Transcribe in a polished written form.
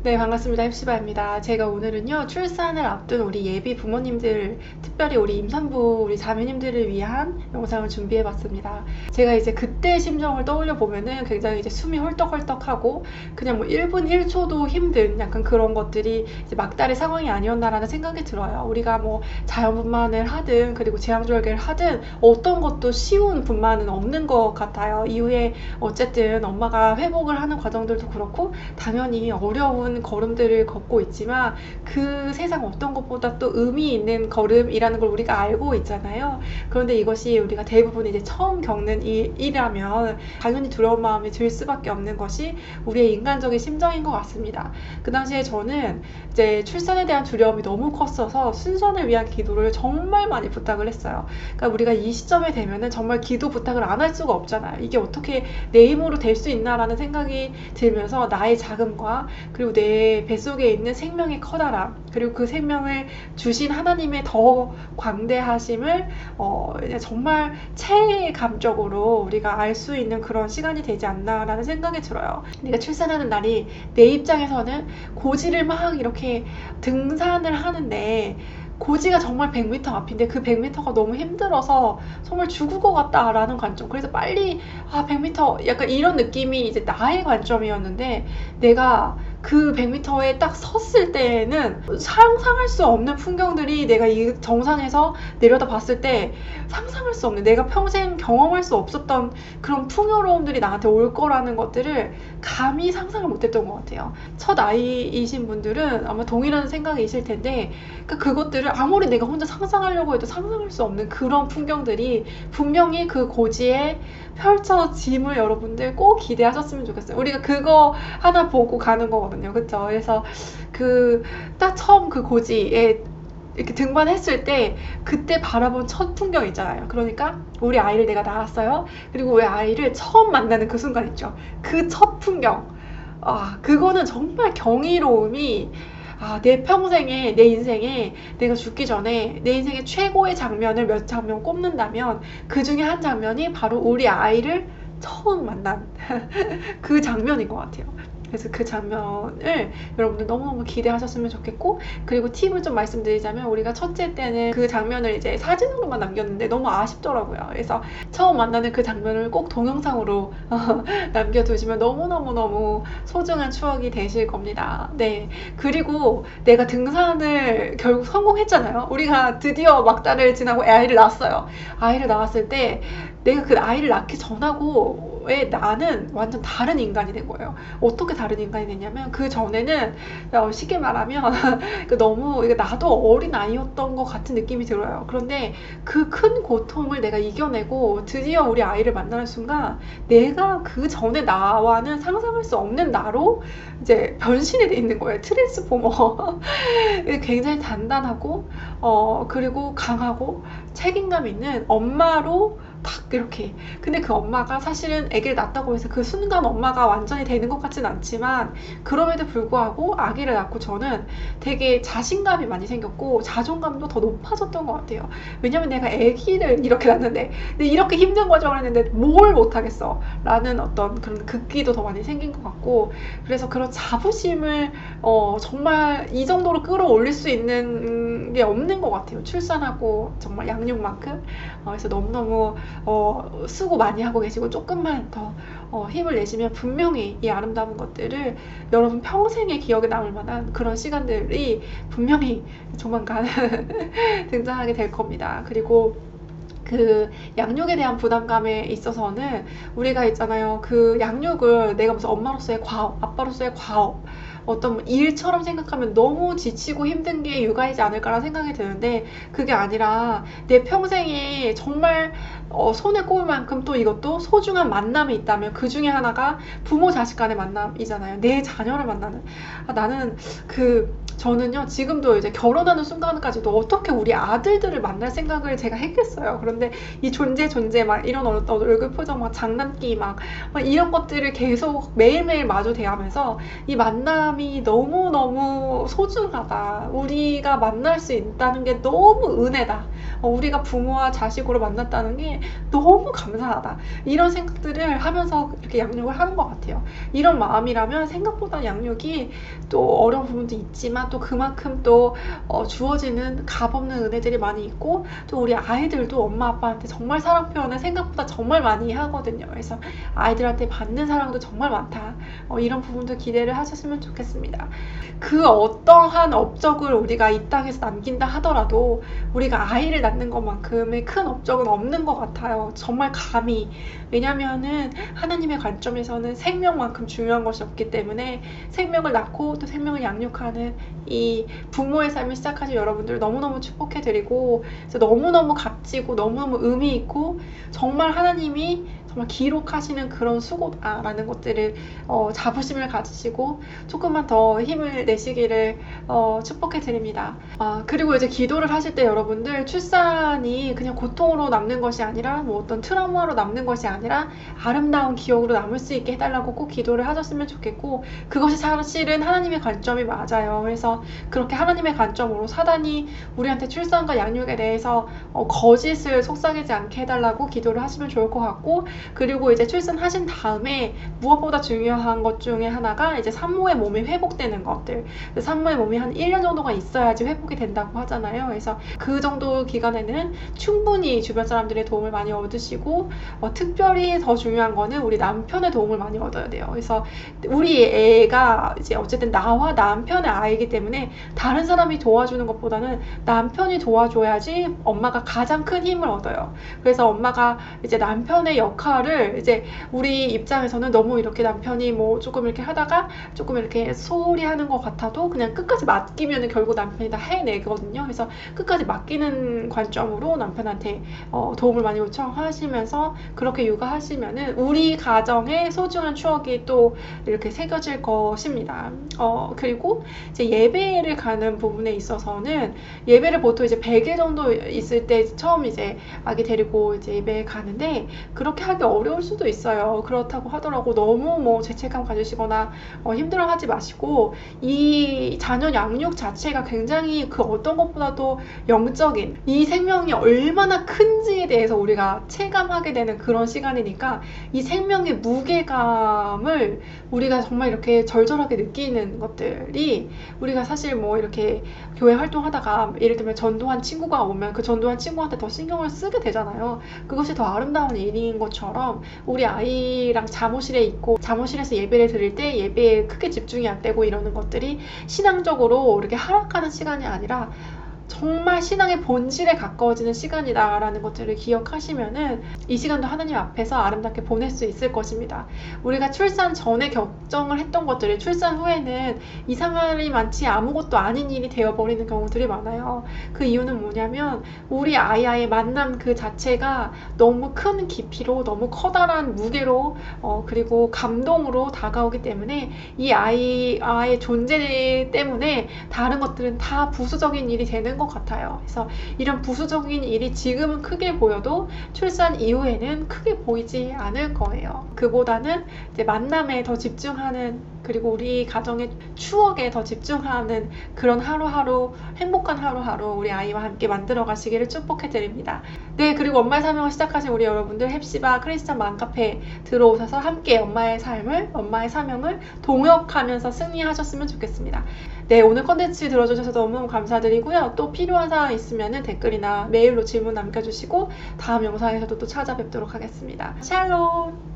네, 반갑습니다. 헵시바입니다. 제가 오늘은요, 출산을 앞둔 우리 예비 부모님들, 특별히 우리 임산부, 우리 자매님들을 위한 영상을 준비해봤습니다. 제가 이제 그때 심정을 떠올려 보면은 굉장히 이제 숨이 헐떡헐떡하고, 그냥 뭐 1분 1초도 힘든 약간 그런 것들이 이제 막달의 상황이 아니었나라는 생각이 들어요. 우리가 뭐 자연분만을 하든, 그리고 제왕절개를 하든, 어떤 것도 쉬운 분만은 없는 것 같아요. 이후에 어쨌든 엄마가 회복을 하는 과정들도 그렇고, 당연히 어려운 걸음들을 걷고 있지만 그 세상 어떤 것보다 또 의미 있는 걸음이라는 걸 우리가 알고 있잖아요. 그런데 이것이 우리가 대부분 이제 처음 겪는 일이라면 당연히 두려운 마음이 들 수밖에 없는 것이 우리의 인간적인 심정인 것 같습니다. 그 당시에 저는 이제 출산에 대한 두려움이 너무 컸어서 순산을 위한 기도를 정말 많이 부탁을 했어요. 그러니까 우리가 이 시점에 되면은 정말 기도 부탁을 안 할 수가 없잖아요. 이게 어떻게 내 힘으로 될 수 있나라는 생각이 들면서 나의 자금과 그리고 내 뱃속에 있는 생명의 커다람, 그리고 그 생명을 주신 하나님의 더 광대하심을 정말 체감적으로 우리가 알 수 있는 그런 시간이 되지 않나라는 생각이 들어요. 내가 출산하는 날이 내 입장에서는 고지를 막 이렇게 등산을 하는데 고지가 정말 100m 앞인데 그 100m가 너무 힘들어서 정말 죽을 것 같다라는 관점. 그래서 빨리 100m 약간 이런 느낌이 이제 나의 관점이었는데, 내가 그 100m에 딱 섰을 때에는 상상할 수 없는 풍경들이 내가 이 정상에서 내려다 봤을 때 상상할 수 없는, 내가 평생 경험할 수 없었던 그런 풍요로움들이 나한테 올 거라는 것들을 감히 상상을 못했던 것 같아요. 첫 아이이신 분들은 아마 동일한 생각이실 텐데, 그러니까 그것들을 아무리 내가 혼자 상상하려고 해도 상상할 수 없는 그런 풍경들이 분명히 그 고지에 펼쳐짐을 여러분들 꼭 기대하셨으면 좋겠어요. 우리가 그거 하나 보고 가는 거거든요. 그쵸? 그래서 딱 처음 그 고지에 이렇게 등반했을 때 그때 바라본 첫 풍경 있잖아요. 그러니까 우리 아이를 내가 낳았어요. 그리고 우리 아이를 처음 만나는 그 순간 있죠. 그 첫 풍경. 그거는 정말 경이로움이, 내 평생에, 내 인생에, 내가 죽기 전에 내 인생의 최고의 장면을 몇 장면 꼽는다면 그 중에 한 장면이 바로 우리 아이를 처음 만난 그 장면인 것 같아요. 그래서 그 장면을 여러분들 너무너무 기대하셨으면 좋겠고, 그리고 팁을 좀 말씀드리자면, 우리가 첫째 때는 그 장면을 이제 사진으로만 남겼는데 너무 아쉽더라고요. 그래서 처음 만나는 그 장면을 꼭 동영상으로 남겨두시면 너무너무너무 소중한 추억이 되실 겁니다. 네. 그리고 내가 등산을 결국 성공했잖아요. 우리가 드디어 막달을 지나고 아이를 낳았어요. 아이를 낳았을 때 내가 그 아이를 낳기 전하고의 나는 완전 다른 인간이 된 거예요. 어떻게 다른 인간이 됐냐면, 그 전에는 쉽게 말하면 너무 나도 어린 아이였던 것 같은 느낌이 들어요. 그런데 그 큰 고통을 내가 이겨내고 드디어 우리 아이를 만나는 순간, 내가 그 전에 나와는 상상할 수 없는 나로 이제 변신이 돼 있는 거예요. 트랜스포머. 굉장히 단단하고 그리고 강하고 책임감 있는 엄마로 딱 이렇게. 근데 그 엄마가 사실은 아기를 낳았다고 해서 그 순간 엄마가 완전히 되는 것 같진 않지만, 그럼에도 불구하고 아기를 낳고 저는 되게 자신감이 많이 생겼고 자존감도 더 높아졌던 것 같아요. 왜냐면 내가 아기를 이렇게 낳는데, 근데 이렇게 힘든 과정을 했는데 뭘 못하겠어 라는 어떤 그런 극기도 더 많이 생긴 것 같고, 그래서 그런 자부심을 정말 이 정도로 끌어올릴 수 있는 게 없는 것 같아요. 출산하고 정말 양육만큼. 그래서 너무너무 수고 많이 하고 계시고, 조금만 더 힘을 내시면 분명히 이 아름다운 것들을 여러분 평생의 기억에 남을 만한 그런 시간들이 분명히 조만간 등장하게 될 겁니다. 그리고 그 양육에 대한 부담감에 있어서는 우리가 있잖아요. 그 양육을 내가 무슨 엄마로서의 과업, 아빠로서의 과업, 어떤 일처럼 생각하면 너무 지치고 힘든 게 육아이지 않을까라는 생각이 드는데, 그게 아니라 내 평생에 정말 손에 꼽을 만큼 또 이것도 소중한 만남이 있다면 그 중에 하나가 부모 자식 간의 만남이잖아요. 내 자녀를 만나는. 나는 그 저는요, 지금도 이제 결혼하는 순간까지도 어떻게 우리 아들들을 만날 생각을 제가 했겠어요. 그런데 이 존재 막 이런 얼굴 표정 막 장난기 막 이런 것들을 계속 매일매일 마주 대하면서 이 만남이 너무너무 소중하다. 우리가 만날 수 있다는 게 너무 은혜다. 우리가 부모와 자식으로 만났다는 게 너무 감사하다. 이런 생각들을 하면서 이렇게 양육을 하는 것 같아요. 이런 마음이라면 생각보다 양육이 또 어려운 부분도 있지만 또 그만큼 또 주어지는 값없는 은혜들이 많이 있고, 또 우리 아이들도 엄마 아빠한테 정말 사랑 표현을 생각보다 정말 많이 하거든요. 그래서 아이들한테 받는 사랑도 정말 많다. 이런 부분도 기대를 하셨으면 좋겠습니다. 그 어떠한 업적을 우리가 이 땅에서 남긴다 하더라도 우리가 아이를 낳는 것만큼의 큰 업적은 없는 것 같아요. 정말 감히. 왜냐면은 하나님의 관점에서는 생명만큼 중요한 것이 없기 때문에 생명을 낳고 또 생명을 양육하는 이 부모의 삶을 시작하신 여러분들 너무너무 축복해드리고, 그래서 너무너무 값지고 너무너무 의미 있고 정말 하나님이 정말 기록하시는 그런 수고다라는 것들을 자부심을 가지시고 조금만 더 힘을 내시기를 축복해 드립니다. 그리고 이제 기도를 하실 때 여러분들, 출산이 그냥 고통으로 남는 것이 아니라 뭐 어떤 트라우마로 남는 것이 아니라 아름다운 기억으로 남을 수 있게 해달라고 꼭 기도를 하셨으면 좋겠고, 그것이 사실은 하나님의 관점이 맞아요. 그래서 그렇게 하나님의 관점으로 사단이 우리한테 출산과 양육에 대해서 거짓을 속삭이지 않게 해달라고 기도를 하시면 좋을 것 같고, 그리고 이제 출산하신 다음에 무엇보다 중요한 것 중에 하나가 이제 산모의 몸이 회복되는 것들. 산모의 몸이 한 1년 정도가 있어야지 회복이 된다고 하잖아요. 그래서 그 정도 기간에는 충분히 주변 사람들의 도움을 많이 얻으시고, 특별히 더 중요한 거는 우리 남편의 도움을 많이 얻어야 돼요. 그래서 우리 애가 이제 어쨌든 나와 남편의 아이기 때문에 다른 사람이 도와주는 것보다는 남편이 도와줘야지 엄마가 가장 큰 힘을 얻어요. 그래서 엄마가 이제 남편의 역할을, 이제 우리 입장에서는 너무 이렇게 남편이 뭐 조금 이렇게 하다가 조금 이렇게 소홀히 하는 것 같아도 그냥 끝까지 맡기면 결국 남편이 다 해내거든요. 그래서 끝까지 맡기는 관점으로 남편한테 도움을 많이 요청하시면서 그렇게 육아하시면은 우리 가정의 소중한 추억이 또 이렇게 새겨질 것입니다. 그리고 이제 예배를 가는 부분에 있어서는, 예배를 보통 이제 100일 정도 있을 때 처음 이제 아기 데리고 이제 예배 가는데, 그렇게 하기 어려울 수도 있어요. 그렇다고 하더라고 너무 뭐 죄책감 가지시거나 힘들어하지 마시고, 이 자녀 양육 자체가 굉장히 그 어떤 것보다도 영적인, 이 생명이 얼마나 큰지에 대해서 우리가 체감하게 되는 그런 시간이니까, 이 생명의 무게감을 우리가 정말 이렇게 절절하게 느끼는 것들이, 우리가 사실 뭐 이렇게 교회 활동하다가 예를 들면 전도한 친구가 오면 그 전도한 친구한테 더 신경을 쓰게 되잖아요. 그것이 더 아름다운 일인 것처럼 우리 아이랑 잠옷실에 있고 잠옷실에서 예배를 드릴 때 예배에 크게 집중이 안 되고 이러는 것들이 신앙적으로 이렇게 하락하는 시간이 아니라 정말 신앙의 본질에 가까워지는 시간이다라는 것들을 기억하시면은 이 시간도 하나님 앞에서 아름답게 보낼 수 있을 것입니다. 우리가 출산 전에 결정을 했던 것들이 출산 후에는 이상할이 많지 아무것도 아닌 일이 되어버리는 경우들이 많아요. 그 이유는 뭐냐면 우리 아이와의 만남 그 자체가 너무 큰 깊이로, 너무 커다란 무게로 그리고 감동으로 다가오기 때문에 이 아이의 존재 때문에 다른 것들은 다 부수적인 일이 되는 것 같아요. 그래서 이런 부수적인 일이 지금은 크게 보여도 출산 이후에는 크게 보이지 않을 거예요. 그보다는 이제 만남에 더 집중하는, 그리고 우리 가정의 추억에 더 집중하는 그런 하루하루, 행복한 하루하루 우리 아이와 함께 만들어 가시기를 축복해 드립니다. 네, 그리고 엄마의 사명을 시작하신 우리 여러분들, 헵시바 크리스찬 맘카페 들어오셔서 함께 엄마의 삶을, 엄마의 사명을 동역하면서 승리하셨으면 좋겠습니다. 네, 오늘 컨텐츠 들어주셔서 너무 감사드리고요. 또 필요한 사항 있으면 댓글이나 메일로 질문 남겨주시고 다음 영상에서도 또 찾아뵙도록 하겠습니다. 샬롬!